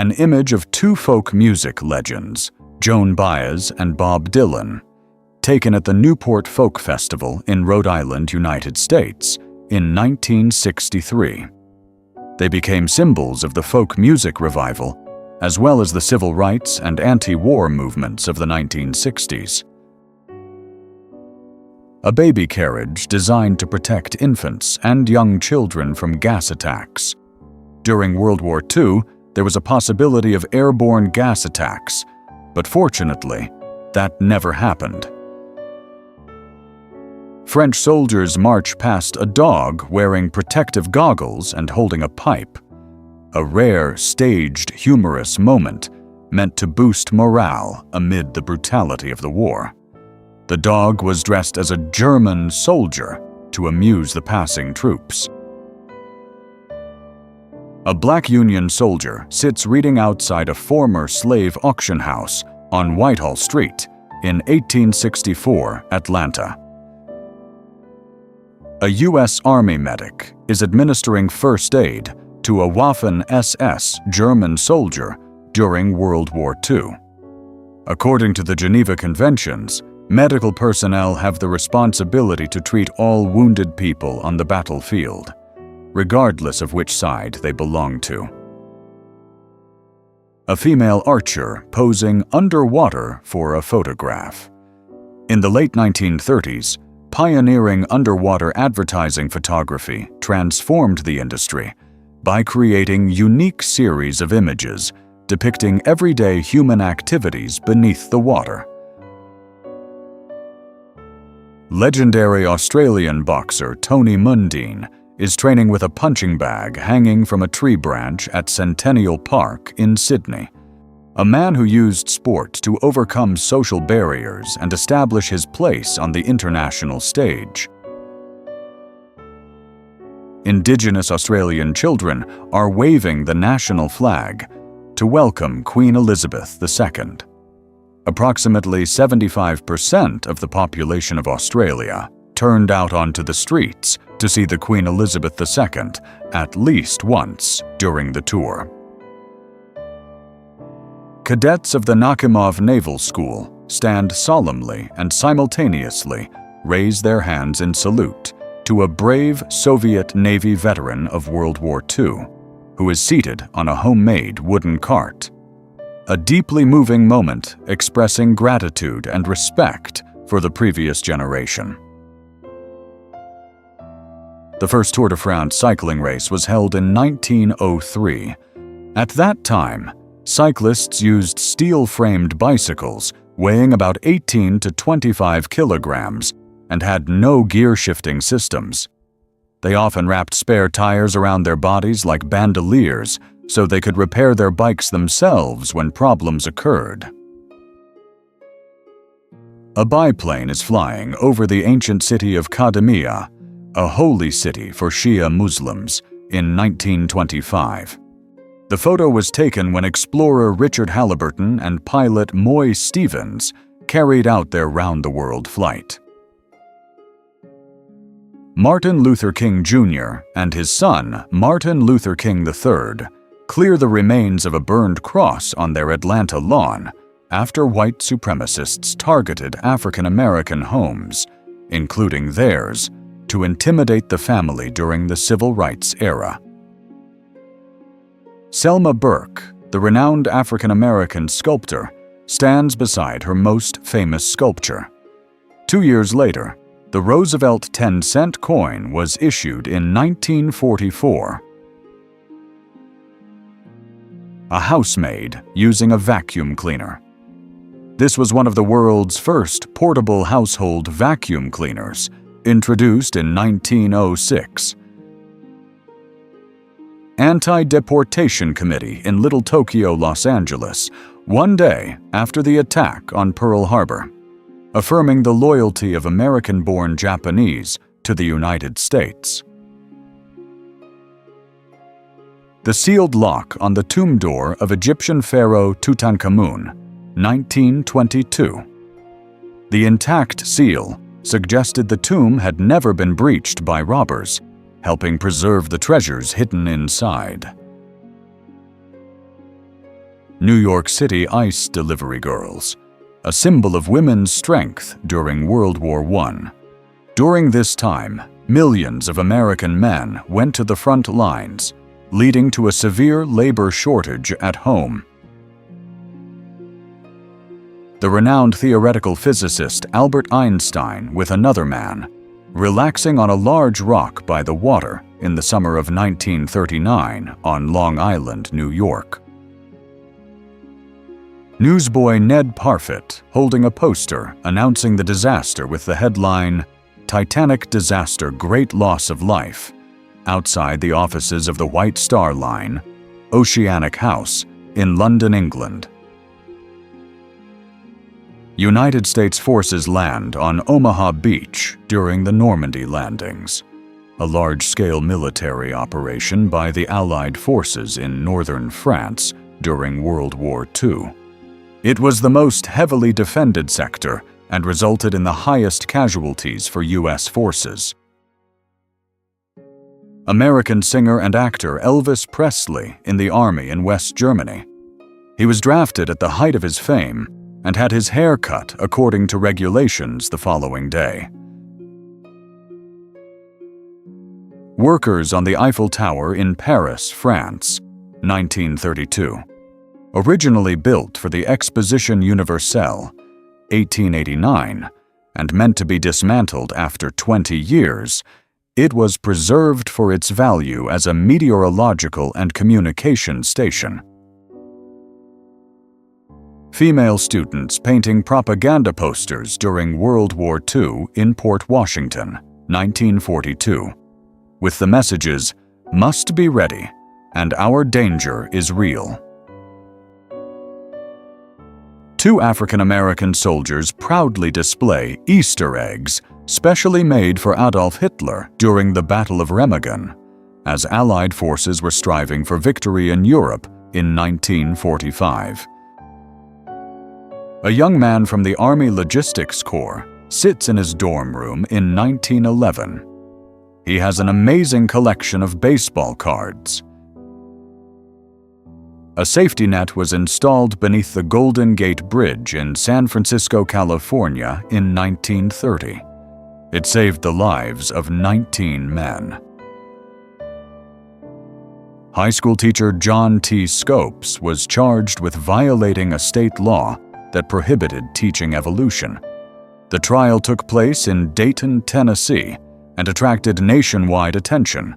an image of two folk music legends, Joan Baez and Bob Dylan, taken at the Newport Folk Festival in Rhode Island, United States, in 1963. They became symbols of the folk music revival, as well as the civil rights and anti-war movements of the 1960s. A baby carriage designed to protect infants and young children from gas attacks. During World War II, there was a possibility of airborne gas attacks, but fortunately, that never happened. French soldiers march past a dog wearing protective goggles and holding a pipe, a rare, staged, humorous moment meant to boost morale amid the brutality of the war. The dog was dressed as a German soldier to amuse the passing troops. A black Union soldier sits reading outside a former slave auction house on Whitehall Street in 1864 Atlanta. A U.S. Army medic is administering first aid to a Waffen-SS German soldier during World War II. According to the Geneva Conventions, medical personnel have the responsibility to treat all wounded people on the battlefield, regardless of which side they belong to. A female archer posing underwater for a photograph. In the late 1930s, pioneering underwater advertising photography transformed the industry by creating unique series of images depicting everyday human activities beneath the water. Legendary Australian boxer Tony Mundine is training with a punching bag hanging from a tree branch at Centennial Park in Sydney. A man who used sport to overcome social barriers and establish his place on the international stage. Indigenous Australian children are waving the national flag to welcome Queen Elizabeth II. Approximately 75% of the population of Australia turned out onto the streets to see the Queen Elizabeth II at least once during the tour. Cadets of the Nakhimov Naval School stand solemnly and simultaneously raise their hands in salute to a brave Soviet Navy veteran of World War II, who is seated on a homemade wooden cart. A deeply moving moment expressing gratitude and respect for the previous generation. The first Tour de France cycling race was held in 1903. At that time, cyclists used steel-framed bicycles weighing about 18 to 25 kilograms and had no gear-shifting systems. They often wrapped spare tires around their bodies like bandoliers so they could repair their bikes themselves when problems occurred. A biplane is flying over the ancient city of Qadimiyya, a holy city for Shia Muslims, in 1925. The photo was taken when explorer Richard Halliburton and pilot Moy Stevens carried out their round-the-world flight. Martin Luther King Jr. and his son, Martin Luther King III, clear the remains of a burned cross on their Atlanta lawn after white supremacists targeted African American homes, including theirs, to intimidate the family during the Civil Rights era. Selma Burke, the renowned African American sculptor, stands beside her most famous sculpture. 2 years later, the Roosevelt 10-cent coin was issued in 1944. A housemaid using a vacuum cleaner. This was one of the world's first portable household vacuum cleaners, introduced in 1906. Anti-Deportation Committee in Little Tokyo, Los Angeles, one day after the attack on Pearl Harbor, affirming the loyalty of American-born Japanese to the United States. The sealed lock on the tomb door of Egyptian pharaoh Tutankhamun, 1922. The intact seal suggested the tomb had never been breached by robbers, helping preserve the treasures hidden inside. New York City ice delivery girls, a symbol of women's strength during World War I. During this time, millions of American men went to the front lines, leading to a severe labor shortage at home. The renowned theoretical physicist Albert Einstein with another man, relaxing on a large rock by the water in the summer of 1939 on Long Island, New York. Newsboy Ned Parfit holding a poster announcing the disaster with the headline, "Titanic Disaster Great Loss of Life," outside the offices of the White Star Line, Oceanic House, in London, England. United States forces land on Omaha Beach during the Normandy landings, a large-scale military operation by the Allied forces in northern France during World War II. It was the most heavily defended sector and resulted in the highest casualties for U.S. forces. American singer and actor Elvis Presley in the Army in West Germany. He was drafted at the height of his fame and had his hair cut according to regulations the following day. Workers on the Eiffel Tower in Paris, France, 1932. Originally built for the Exposition Universelle, 1889, and meant to be dismantled after 20 years, it was preserved for its value as a meteorological and communication station. Female students painting propaganda posters during World War II in Port Washington, 1942, with the messages, "Must be ready," and "Our danger is real." Two African American soldiers proudly display Easter eggs specially made for Adolf Hitler during the Battle of Remagen, as Allied forces were striving for victory in Europe in 1945. A young man from the Army Logistics Corps sits in his dorm room in 1911. He has an amazing collection of baseball cards. A safety net was installed beneath the Golden Gate Bridge in San Francisco, California in 1930. It saved the lives of 19 men. High school teacher John T. Scopes was charged with violating a state law that prohibited teaching evolution. The trial took place in Dayton, Tennessee, and attracted nationwide attention.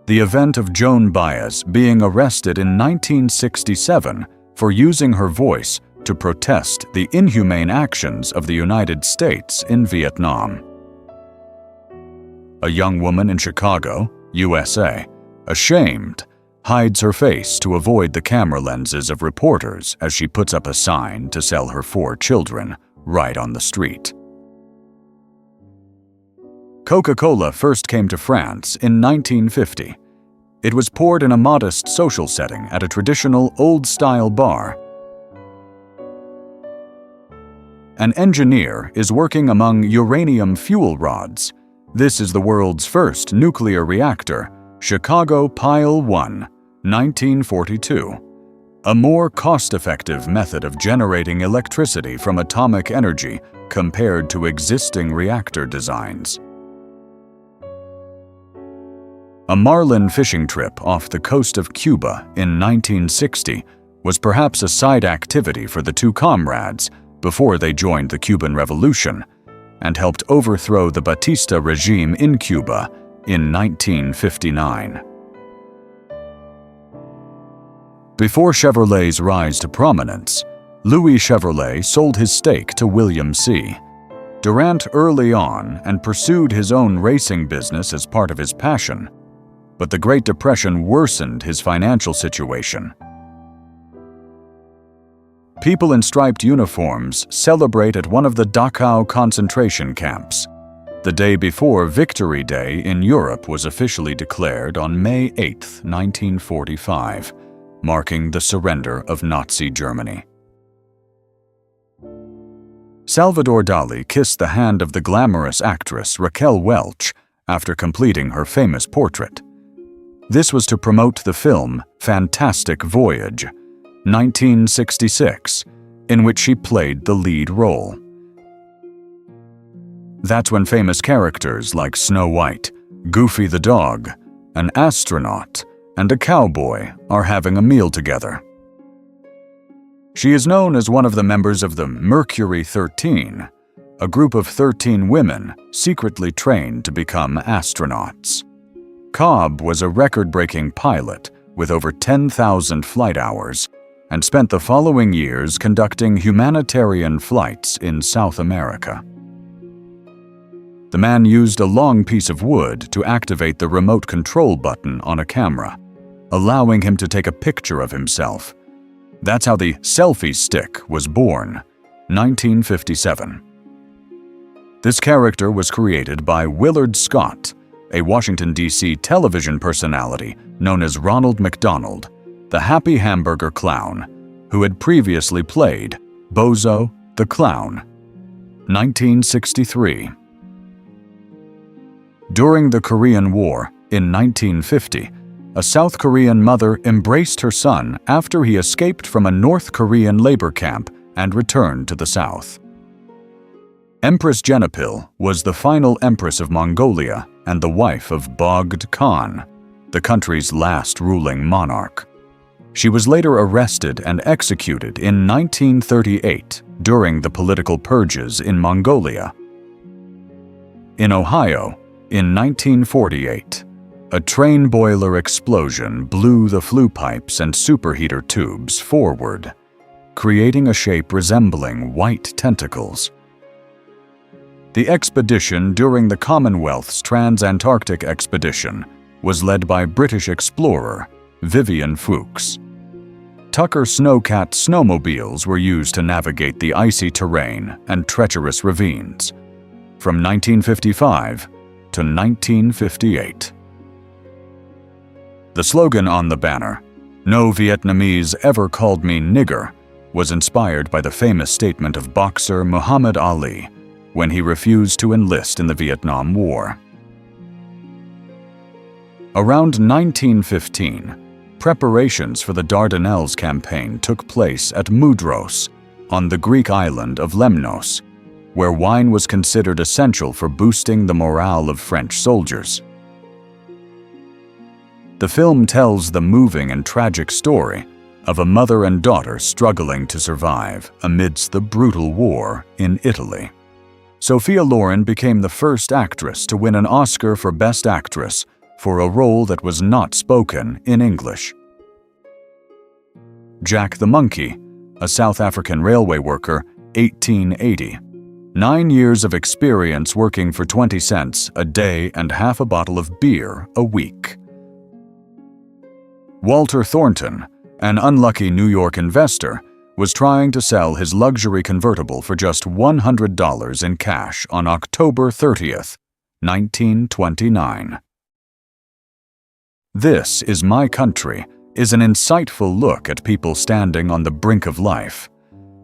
The event of Joan Baez being arrested in 1967 for using her voice to protest the inhumane actions of the United States in Vietnam. A young woman in Chicago, USA, ashamed, hides her face to avoid the camera lenses of reporters as she puts up a sign to sell her 4 children right on the street. Coca-Cola first came to France in 1950. It was poured in a modest social setting at a traditional old-style bar. An engineer is working among uranium fuel rods. This is the world's first nuclear reactor, Chicago Pile 1, 1942. A more cost-effective method of generating electricity from atomic energy compared to existing reactor designs. A marlin fishing trip off the coast of Cuba in 1960 was perhaps a side activity for the two comrades before they joined the Cuban Revolution and helped overthrow the Batista regime in Cuba in 1959. Before Chevrolet's rise to prominence, Louis Chevrolet sold his stake to William C. Durant early on and pursued his own racing business as part of his passion, but the Great Depression worsened his financial situation. People in striped uniforms celebrate at one of the Dachau concentration camps, the day before Victory Day in Europe was officially declared on May 8, 1945, marking the surrender of Nazi Germany. Salvador Dali kissed the hand of the glamorous actress Raquel Welch after completing her famous portrait. This was to promote the film Fantastic Voyage, 1966, in which she played the lead role. That's when famous characters like Snow White, Goofy the dog, an astronaut, and a cowboy are having a meal together. She is known as one of the members of the Mercury 13, a group of 13 women secretly trained to become astronauts. Cobb was a record-breaking pilot with over 10,000 flight hours and spent the following years conducting humanitarian flights in South America. The man used a long piece of wood to activate the remote control button on a camera, allowing him to take a picture of himself. That's how the selfie stick was born, 1957. This character was created by Willard Scott, a Washington, D.C. television personality known as Ronald McDonald, the Happy Hamburger Clown, who had previously played Bozo the Clown. 1963. During the Korean War, in 1950, a South Korean mother embraced her son after he escaped from a North Korean labor camp and returned to the South. Empress Jenapil was the final empress of Mongolia and the wife of Bogd Khan, the country's last ruling monarch. She was later arrested and executed in 1938 during the political purges in Mongolia. In Ohio, in 1948, a train boiler explosion blew the flue pipes and superheater tubes forward, creating a shape resembling white tentacles. The expedition during the Commonwealth's Trans-Antarctic Expedition was led by British explorer Vivian Fuchs. Tucker Snowcat snowmobiles were used to navigate the icy terrain and treacherous ravines from 1955 to 1958. The slogan on the banner, "No Vietnamese ever called me nigger," was inspired by the famous statement of boxer Muhammad Ali when he refused to enlist in the Vietnam War. Around 1915, preparations for the Dardanelles campaign took place at Mudros, on the Greek island of Lemnos, where wine was considered essential for boosting the morale of French soldiers. The film tells the moving and tragic story of a mother and daughter struggling to survive amidst the brutal war in Italy. Sophia Loren became the first actress to win an Oscar for Best Actress for a role that was not spoken in English. Jack the Monkey, a South African railway worker, 1880. 9 years of experience working for 20 cents a day and half a bottle of beer a week. Walter Thornton, an unlucky New York investor, was trying to sell his luxury convertible for just $100 in cash on October 30th, 1929. This Is My Country is an insightful look at people standing on the brink of life,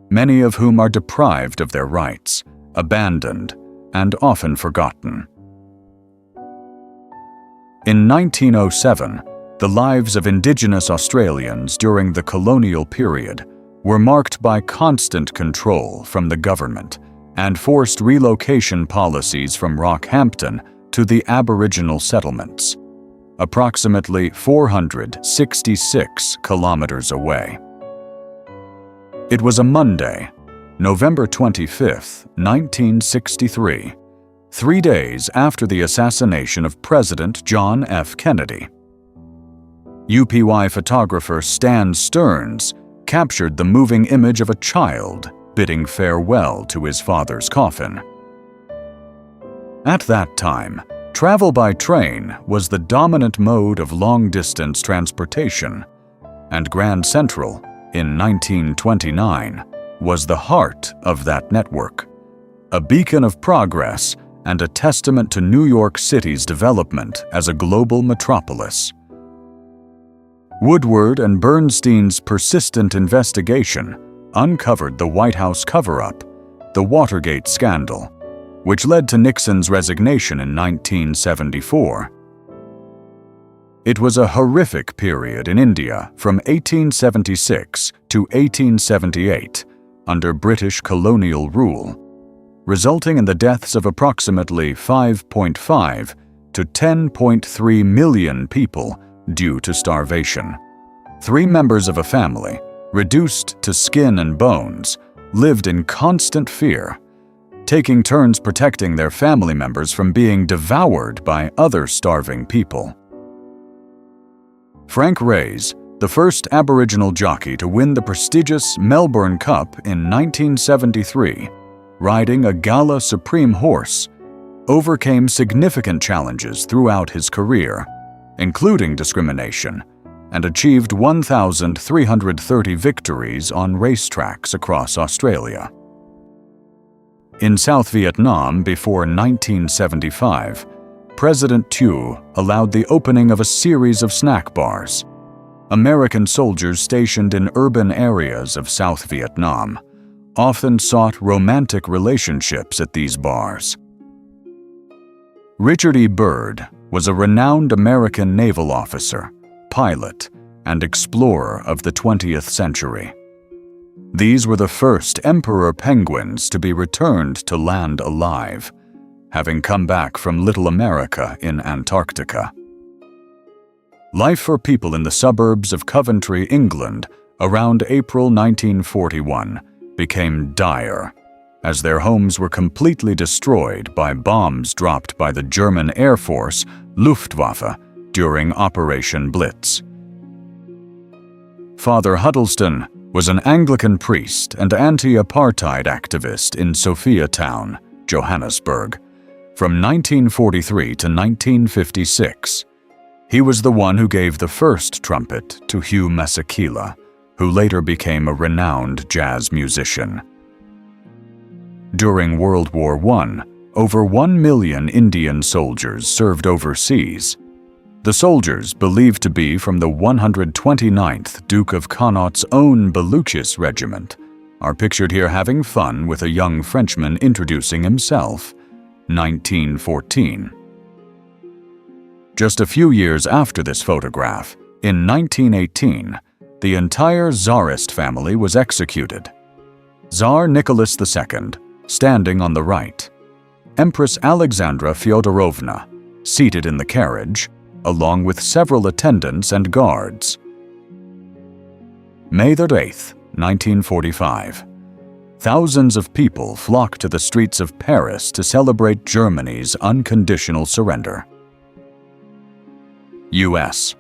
many of whom are deprived of their rights, abandoned, and often forgotten. In 1907, the lives of Indigenous Australians during the colonial period were marked by constant control from the government and forced relocation policies from Rockhampton to the Aboriginal settlements, approximately 466 kilometers away. It was a Monday, November 25, 1963, 3 days after the assassination of President John F. Kennedy. UPY photographer Stan Stearns captured the moving image of a child bidding farewell to his father's coffin. At that time, travel by train was the dominant mode of long-distance transportation, and Grand Central, in 1929, was the heart of that network, a beacon of progress and a testament to New York City's development as a global metropolis. Woodward and Bernstein's persistent investigation uncovered the White House cover-up, the Watergate scandal, which led to Nixon's resignation in 1974. It was a horrific period in India from 1876 to 1878 under British colonial rule, resulting in the deaths of approximately 5.5 to 10.3 million people due to starvation. 3 members of a family, reduced to skin and bones, lived in constant fear, taking turns protecting their family members from being devoured by other starving people. Frank Reyes, the first Aboriginal jockey to win the prestigious Melbourne Cup in 1973, riding a Gala Supreme horse, overcame significant challenges throughout his career, including discrimination, and achieved 1,330 victories on racetracks across Australia. In South Vietnam before 1975, President Thieu allowed the opening of a series of snack bars. American soldiers stationed in urban areas of South Vietnam often sought romantic relationships at these bars. Richard E. Byrd was a renowned American naval officer, pilot, and explorer of the 20th century. These were the first emperor penguins to be returned to land alive, having come back from Little America in Antarctica. Life for people in the suburbs of Coventry, England, around April 1941 became dire, as their homes were completely destroyed by bombs dropped by the German Air Force, Luftwaffe, during Operation Blitz. Father Huddleston was an Anglican priest and anti-apartheid activist in Sophiatown, Johannesburg, from 1943 to 1956. He was the one who gave the first trumpet to Hugh Masekela, who later became a renowned jazz musician. During World War I, over 1 million Indian soldiers served overseas. The soldiers, believed to be from the 129th Duke of Connaught's own Baluchis regiment, are pictured here having fun with a young Frenchman introducing himself. 1914. Just a few years after this photograph, in 1918, the entire Tsarist family was executed. Tsar Nicholas II, standing on the right. Empress Alexandra Fyodorovna, seated in the carriage, along with several attendants and guards. May 8, 1945. Thousands of people flocked to the streets of Paris to celebrate Germany's unconditional surrender. U.S.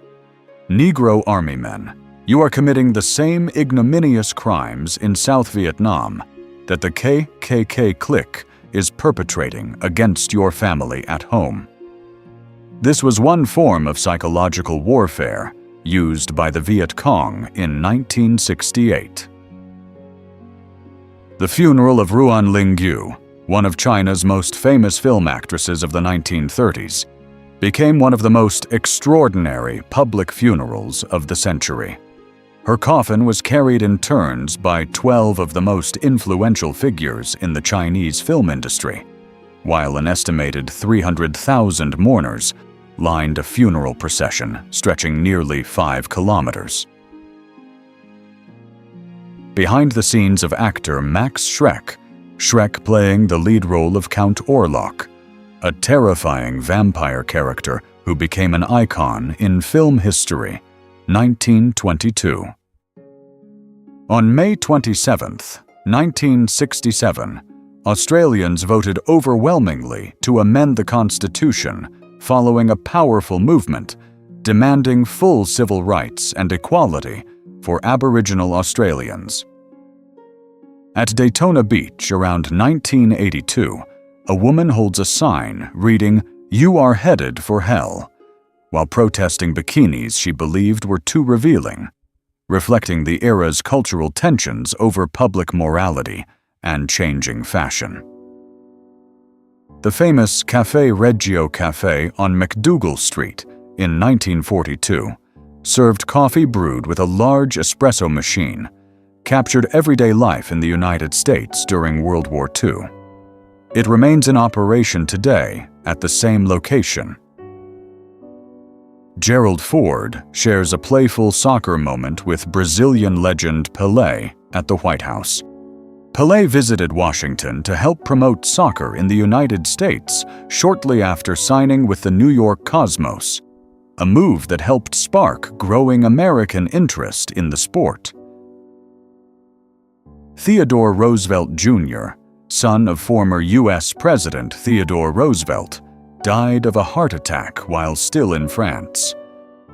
Negro Army men, you are committing the same ignominious crimes in South Vietnam that the KKK clique is perpetrating against your family at home. This was one form of psychological warfare used by the Viet Cong in 1968. The funeral of Ruan Lingyu, one of China's most famous film actresses of the 1930s, became one of the most extraordinary public funerals of the century. Her coffin was carried in turns by 12 of the most influential figures in the Chinese film industry, while an estimated 300,000 mourners lined a funeral procession stretching nearly 5 kilometers. Behind the scenes of actor Max Schreck, Schreck playing the lead role of Count Orlok, a terrifying vampire character who became an icon in film history, 1922. On May 27, 1967, Australians voted overwhelmingly to amend the Constitution following a powerful movement demanding full civil rights and equality for Aboriginal Australians. At Daytona Beach around 1982, a woman holds a sign reading, "You are headed for hell," while protesting bikinis she believed were too revealing, reflecting the era's cultural tensions over public morality and changing fashion. The famous Café Reggio Cafe on McDougal Street in 1942 served coffee brewed with a large espresso machine, captured everyday life in the United States during World War II. It remains in operation today at the same location. Gerald Ford shares a playful soccer moment with Brazilian legend Pelé at the White House. Pelé visited Washington to help promote soccer in the United States shortly after signing with the New York Cosmos, a move that helped spark growing American interest in the sport. Theodore Roosevelt Jr., son of former U.S. President Theodore Roosevelt, died of a heart attack while still in France.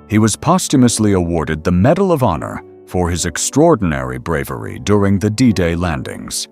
He was posthumously awarded the Medal of Honor for his extraordinary bravery during the D-Day landings.